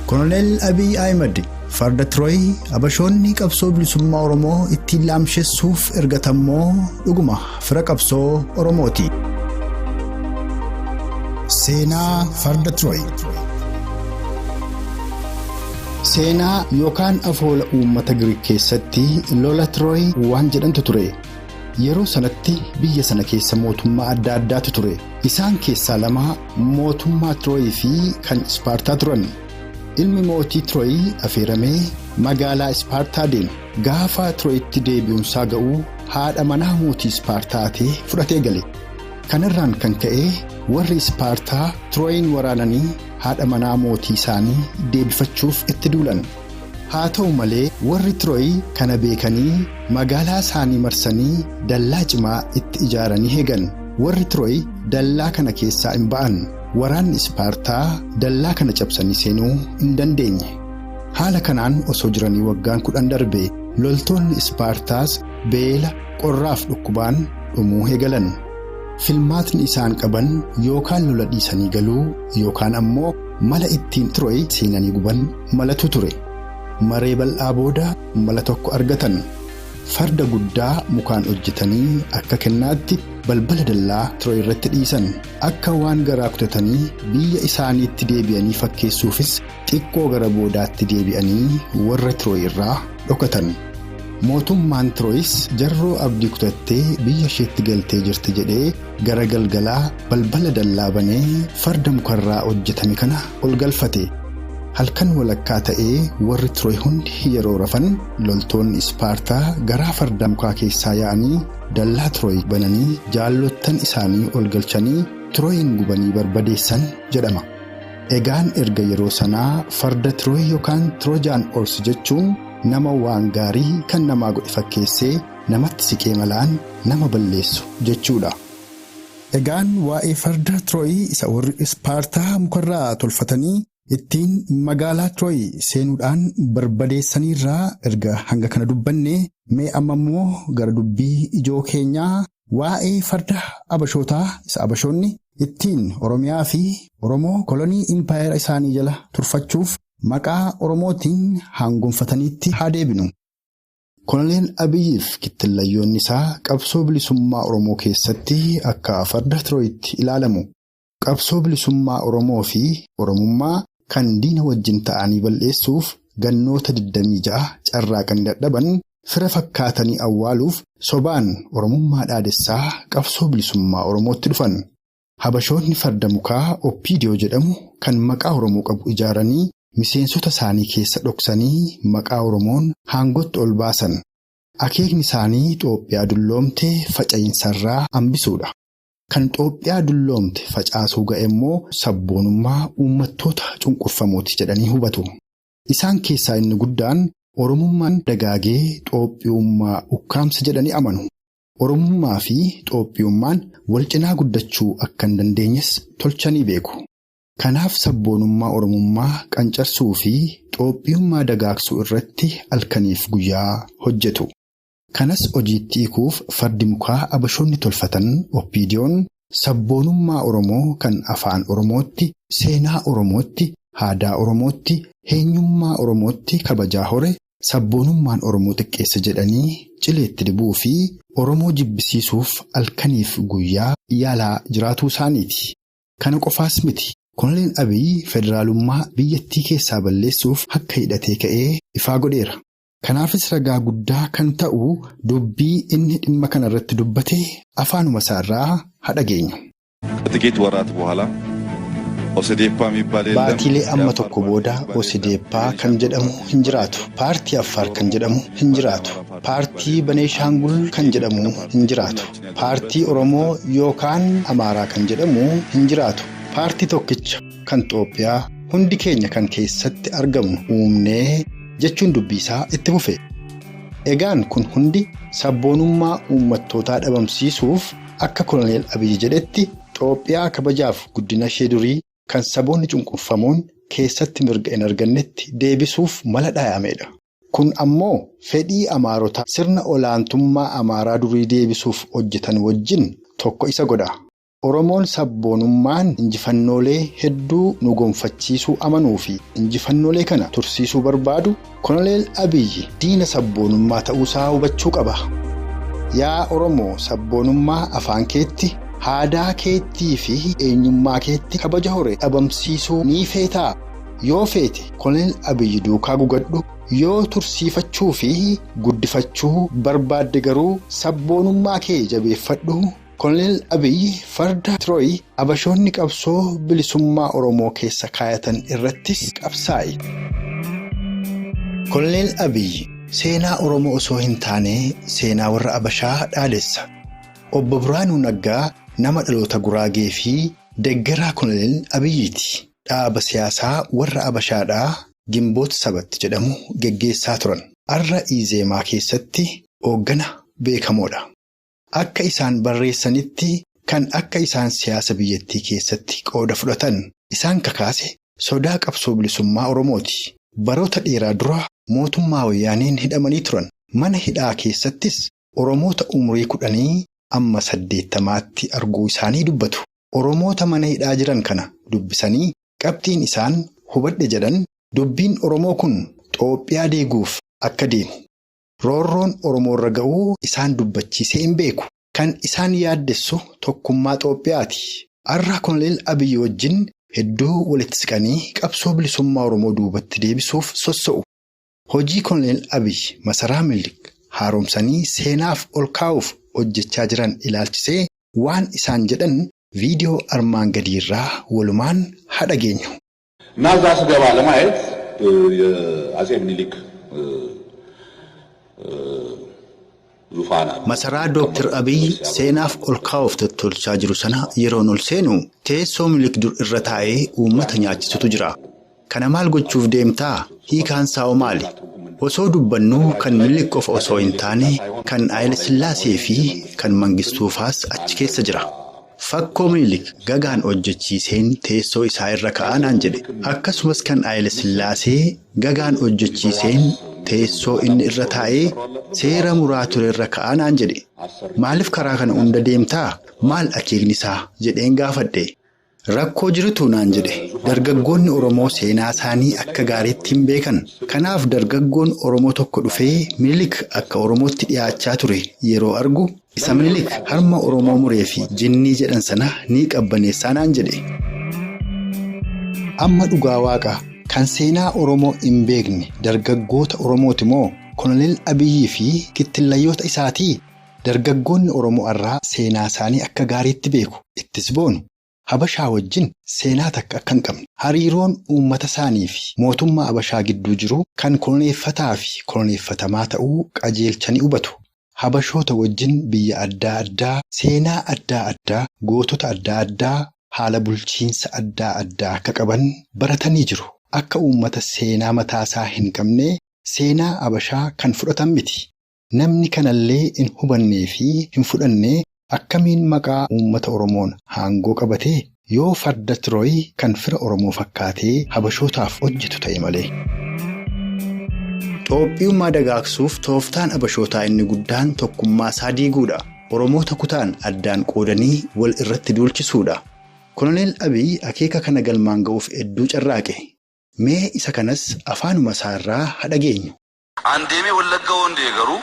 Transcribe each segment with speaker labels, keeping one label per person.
Speaker 1: Koloneel Abiy Ahmed farda Tirooy abashoonni qabsoo bilisummaa Oromoo ittiin laamsheessuuf ergatammoo dhuguma fira qabsoo Oromooti. Seenaa farda Tirooy. Seenaa yookaan afoola uummata Giriik keessatti lola Tirooy waan jedhamtu ture. Yeroo sanatti biyya sana keessa mootummaa adda addaatu ture. Isaan keessaa lama mootummaa Tirooy fi kan Ispaartaa turan. Ilmi mootii Tirooy affeeramee magaalaa Ispaartaa deeme. Gaafa Tirooyitti deebi'uunsaa ga'uu haadha manaa mootii Ispaartaa ta'e fudhatee gale. Kanarraan kan ka'e warri Ispaartaa Tirooyin waraananii haadha manaa mootii isaanii deebifachuuf itti duulan. Haa ta'u malee warri Tirooy kana beekanii magaalaa isaanii marsanii dallaa cimaa itti ijaaranii eegan. Warri Tirooy dallaa kana keessaa hin ba'an. Waraanni Ispaartaa dallaa kana cabsanii seenuu hin dandeenye. Haala kanaan osoo jiranii waggaan 10 darbe loltoonni Ispaartaas beela qorraaf dhukkubaan dhumuu eegalan. Filmaatni isaan qaban yookaan lola dhiisanii galuu yookaan ammoo mala ittiin Tirooy seenanii guban malatu ture. Maree bal'aa booda mala tokko argatan. Farda guddaa mukaan hojjetanii akka kennaatti balbala dallaa Tirooy irratti dhiisan. Akka waan garaa kutatanii biyya isaaniitti deebi'anii fakkeessuufis xiqqoo gara boodaatti deebi'anii warra Tirooy irraa dhokatan. Mootummaan Tirooyis jarroo abdii kutattee biyya isheetti galtee jirti jedhee gara galgalaa balbala dallaa banee farda mukarraa hojjetame kana ol galfate. Halkan walakkaa ta'ee warri Tirooy hundi yeroo rafan loltoonni Ispaartaa garaa farda mukaa keessaa yaa'anii dallaa Tirooy bananii jaallottan isaanii ol galchanii Tirooyin gubanii barbadeessan jedhama. Egaan erga yeroo sanaa farda Tirooy yookaan Troojaan Horse jechuun nama waan gaarii kan namaa godhe fakkeessee namatti siqee malaan nama balleessu jechuudha. Egaan waa'ee farda Tirooy isa warri Ispaartaa mukarraa tolfatanii ittiin magaalaa Tirooy seenuudhaan barbadeessaniirraa erga hanga kana dubbanne mee amma immoo gara dubbii ijoo keenyaa waa'ee farda abashootaa isa abashoonni ittiin Oromiyaa fi Oromoo kolonii impaayera isaanii jala turfachuuf maqaa Oromootiin hangonfataniitti haa deebinu. Koloneel Abiyyiif kittillayyoonni isaa qabsoo bilisummaa Oromoo keessatti akka farda Tirooyitti ilaalamu. Qabsoo bilisummaa Oromoo fi Oromummaa kan diina wajjin ta'anii balleessuuf gannoota 26 carraaqanii dadhaban fira fakkaatanii awwaaluuf sobaan Oromummaa dhaadessaa qabsoo bilisummaa Oromootti dhufan. Habashoonni farda mukaa Oppiidiyoo jedhamu kan maqaa Oromoo qabu ijaaranii miseensota isaanii keessa dhoksanii maqaa Oromoon haangootti ol baasan. Akeekni isaanii Itoophiyaa dulloomte faca'iinsarraa hambisuudha. Kan Itoophiyaa dulloomte facaasuu ga'e immoo sabboonummaa uummattoota cunqurfamooti jedhanii hubatu. Isaan keessaa inni guddaan Oromummaan dagaagee Itoophiyummaa ukkaamsa jedhanii amanu. Oromummaa fi Itoophiyummaan wal cinaa guddachuu akka hin dandeenyes tolchanii beeku. Kanaaf sabboonummaa Oromummaa qancarsuu fi Itoophiyummaa dagaagsuu irratti halkaniif guyyaa hojjetu. Kanas hojiitti hiikuuf fardi mukaa abashoonni tolfatan Oppiidiyoon sabboonummaa Oromoo kan afaan Oromootti, seenaa Oromootti, aadaa Oromootti, eenyummaa Oromootti kabajaa hore sabboonummaan Oromoo xiqqeessa jedhanii cileetti dibuu fi Oromoo jibbisiisuuf halkaniif guyyaa yaalaa jiraatuu isaaniiti. Kana qofaas miti. Koloneel Abiy federaalummaa biyyattii keessaa balleessuuf akka hidhatee ka'ee ifaa godheera. Kanaafis ragaa guddaa kan ta'u dubbii inni dhimma kana irratti dubbate afaanuma isaarraa haa dhageenyu. Baatiilee amma tokko booda Osideeppaa kan jedhamu hin jiraatu. Paartii Affaar kan jedhamu hin jiraatu. Paartii Baneeshaangul kan jedhamu hin jiraatu. Paartii Oromoo yookaan Amaaraa kan jedhamu hin jiraatu. Paartii tokkicha kan Itoophiyaa hundi keenya kan keessatti argamnu uumnee jechuun dubbisaa itti fufe. Egaan kun hundi sabboonummaa uummattootaa dhabamsiisuuf akka Koloneel Abiy jedhetti Itoophiyaa kabajaaf guddina ishee durii kan saboonni cunqurfamoon keessatti mirga hin argannetti deebisuuf mala dhaayameedha. Kun ammoo fedhii Amaarota sirna olaantummaa Amaaraa durii deebisuuf hojjetan wajjin tokko isa godha. Oromoon sabboonummaan injifannoolee hedduu nu gonfachiisuu amanuu fi injifannoolee kana tursiisuu barbaadu Koloneel Abiyyi diina sabboonummaa ta'uusaa hubachuu qaba. Yaa Oromoo sabboonummaa afaan keetti, aadaa keettii fi eenyummaa keetti kabaja hore dhabamsiisuu ni feetaa. Yoo feete Koloneel Abiyyi duukaa gugadhu. Yoo tursiifachuu fi guddifachuu barbaadde garuu sabboonummaa kee jabeeffadhu. Koloneel Abiyyi farda Tirooyi Habashoonni qabsoo bilisummaa Oromoo keessa kaayatan irrattis qabsaa'e. Koloneel Abiyyi seenaa Oromoo osoo hin taane seenaa warra Habashaa dhaadessa. Obbo Biraanuu Naggaa nama dhaloota Guraagee fi deeggaraa Koloneel Abiyyiiti. Dhaaba siyaasaa warra Habashaadhaa Gimboota Sabatti jedhamu geggeessaa turan. Har'a Izeemaa keessatti hooggana beekamoodha. Akka isaan barreessanitti kan akka isaan siyaasa biyyattii keessatti qooda fudhatan isaan kakaase sodaa qabsoo bilisummaa Oromooti. Baroota dheeraa dura mootummaa wayyaaniin hidhamanii turan. Mana hidhaa keessattis Oromoota umurii 10 amma 80tti arguu isaanii dubbatu. Oromoota mana hidhaa jiran kana dubbisanii qabxiin isaan hubadhe jedhan dubbiin Oromoo kun Itoophiyaa deeguuf akka deemu. Roorroon Oromoo irra ga'uu isaan dubbachiisee hin beeku. Kan isaan yaaddessu tokkummaa Itoophiyaati. Har'a Koloneel Abiyyi wajjin hedduu walitti siqanii qabsoo bilisummaa Oromoo duubatti deebisuuf sossa'u. Hojii Koloneel Abiyyi masaraa Minilik haaromsanii seenaaf ol kaa'uuf hojjechaa jiran ilaalchisee waan isaan jedhan viidiyoo armaan gadiirraa walumaan haa dhageenyu.
Speaker 2: ናዛስ ገባ ለማየት የአጼ ምኒልክ ዙፋን
Speaker 1: Masaraa Dr. Abiyyi seenaaf ol kaa'uuf tottolchaa jiru sana yeroon ol seenu teessoo Minilik dur irra taa'ee uummata nyaachisutu jira. Kana maal gochuuf deemtaa? Hiikaan isaa maali? Osoo dubbannuu kan Minilik qofa osoo hin taane kan Haayile Sillaasee fi kan Mangistuufaas achi keessa jira. Fakkoo Minilik gagaan hojjechiiseen teessoo isaa irra kaa'anaan jedhe. Akkasumas kan Haayile Sillaasee gagaan hojjechiiseen teessoo inni irra taa'ee seera muraa ture irra kaa'anaan jedhe. Maaliif karaa kana hunda deemtaa? Maal akeekni isaa jedheen gaafadhe. Rakkoo jirutu naan jedhe. Dargaggoonni Oromoo seenaa isaanii akka gaariitti hin beekan. Kanaaf dargaggoon Oromoo tokko dhufee Minilik akka Oromootti dhiyaachaa ture yeroo argu isa Minilik harma Oromoo muree fi jinnii jedhan sana ni qabbaneessaa naan jedhe. Amma dhugaa Waaqaa kan seenaa Oromoo hin beekne dargaggoota Oromooti moo Koloneel Abiyyii fi kittillayyoota isaatii? Dargaggoonni Oromoo irraa seenaa isaanii akka gaariitti beeku. Ittis boonu. Habashaa wajjin seenaa takka akka hin qabne. Hariiroon uummata isaanii fi mootummaa Habashaa gidduu jiru kan koloneeffataa fi koloneeffatamaa ta'uu qajeelchanii hubatu. Habashoota wajjin biyya adda addaa, seenaa adda addaa, gootota adda addaa, haala bulchiinsa adda addaa akka qaban baratanii jiru. Akka uummata seenaa mataasaa hin qabne seenaa Habashaa kan fudhatan miti. Namni kanallee hin hubannee fi hin fudhanne akkamiin maqaa uummata Oromoon haangoo qabatee yoo farda Tirooyi kan fira Oromoo fakkaatee Habashootaaf hojjetu ta'e malee. Itoophiyyummaa dagaagsuuf tooftaan Habashootaa inni guddaan tokkummaa isaa diiguudha. Oromoota kutaan addaan qoodanii wal irratti duulchisuudha. Koloneel Abiyyi akeeka kana galmaan ga'uuf hedduu carraaqe. Mee isa kanas afaanuma isaarraa haa dhageenyu.
Speaker 2: Andeemee Wallagga hondee garuu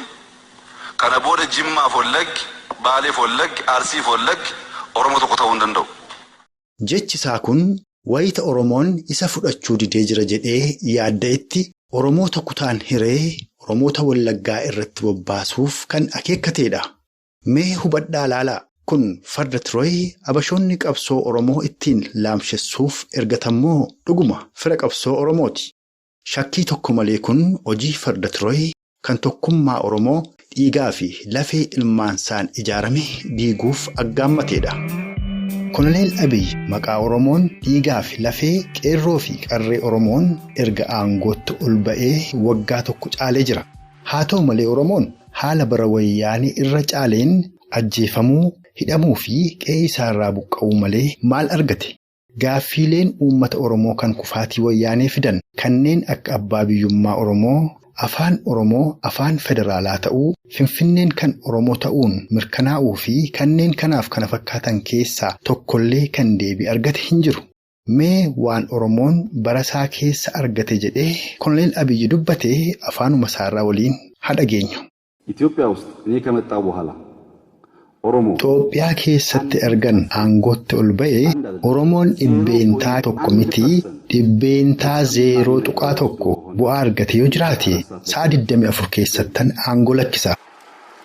Speaker 2: kana booda Jimmaaf Wallaggi, Baaleef Wallaggi, Arsiif Wallaggi Oromoo tokko ta'uu hin danda'u.
Speaker 1: Jechi isaa kun wayita Oromoon isa fudhachuu didee jira jedhee yaadda'etti Oromoota kutaan hiree Oromoota Wallaggaa irratti bobbaasuuf kan akeekkateedha. Mee hubadhaa laalaa. Kun farda Tirooyi Habashoonni qabsoo Oromoo ittiin laamshessuuf ergatammoo dhuguma fira qabsoo Oromooti. Shakkii tokko malee kun hojii farda Tirooyi kan tokkummaa Oromoo dhiigaa fi lafee ilmaansaan ijaarame diiguuf aggaammateedha. Koloneel Abiyyi maqaa Oromoon dhiigaa fi lafee qeerroo fi qarree Oromoon erga aangootti ol ba'ee waggaa tokko caalee jira. Haa ta'u malee Oromoon haala bara wayyaanii irra caaleen ajjeefamuu, hidhamuu fi qe'ee isaarraa buqqa'uu malee maal argate? Gaaffiileen uummata Oromoo kan kufaatii wayyaanee fidan kanneen akka abbaa biyyummaa Oromoo, afaan Oromoo afaan federaalaa ta'uu, Finfinneen kan Oromoo ta'uun mirkanaa'uu fi kanneen kanaaf kana fakkaatan keessaa tokkollee kan deebii argate hin jiru. Mee waan Oromoon barasaa keessa argate jedhee Koloneel Abiyyi dubbate afaanuma isaarraa waliin haa dhageenyu. Itoophiyaa keessatti ergan aangootti ol ba'ee Oromoon dhibbeentaa tokko miti dhibbeentaa 0.1 bu'aa argate yoo jiraate sa'a 24 keessattan aangoo lakkisa.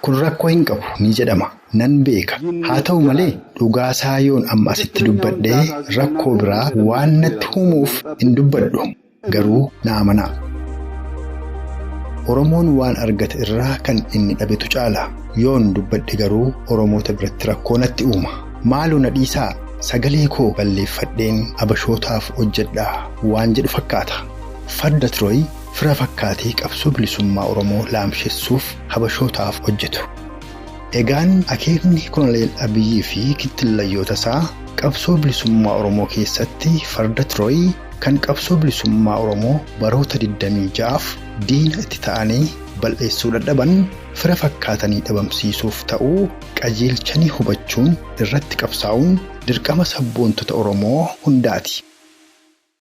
Speaker 1: Kun rakkoo hin qabu ni jedhama. Nan beeka. Haa ta'u malee dhugaasaa yoon amma asitti dubbadhee rakkoo biraa waan natti humuuf hin dubbadhu. Garuu na amanaa. Oromoon waan argate irraa kan inni dhabetu caala. Yoon dubbadhe garuu Oromoota biratti rakkoo natti uuma. Maaloo na dhiisaa sagalee koo balleeffadheen Habashootaaf hojjedhaa waan jedhu fakkaata. Farda Tirooy fira fakkaatee qabsoo bilisummaa Oromoo laamsheessuuf Habashootaaf hojjetu. Egaan akeekni Koloneel Abiyyii fi kittillayyoota isaa qabsoo bilisummaa Oromoo keessatti Farda Tirooy kan qabsoo bilisummaa Oromoo baroota 26f diina itti ta'anii bal'eessuu dadhaban fira fakkaatanii dhabamsiisuuf ta'uu qajeelchanii hubachuun irratti qabsaa'uun dirqama sabboontota Oromoo hundaati.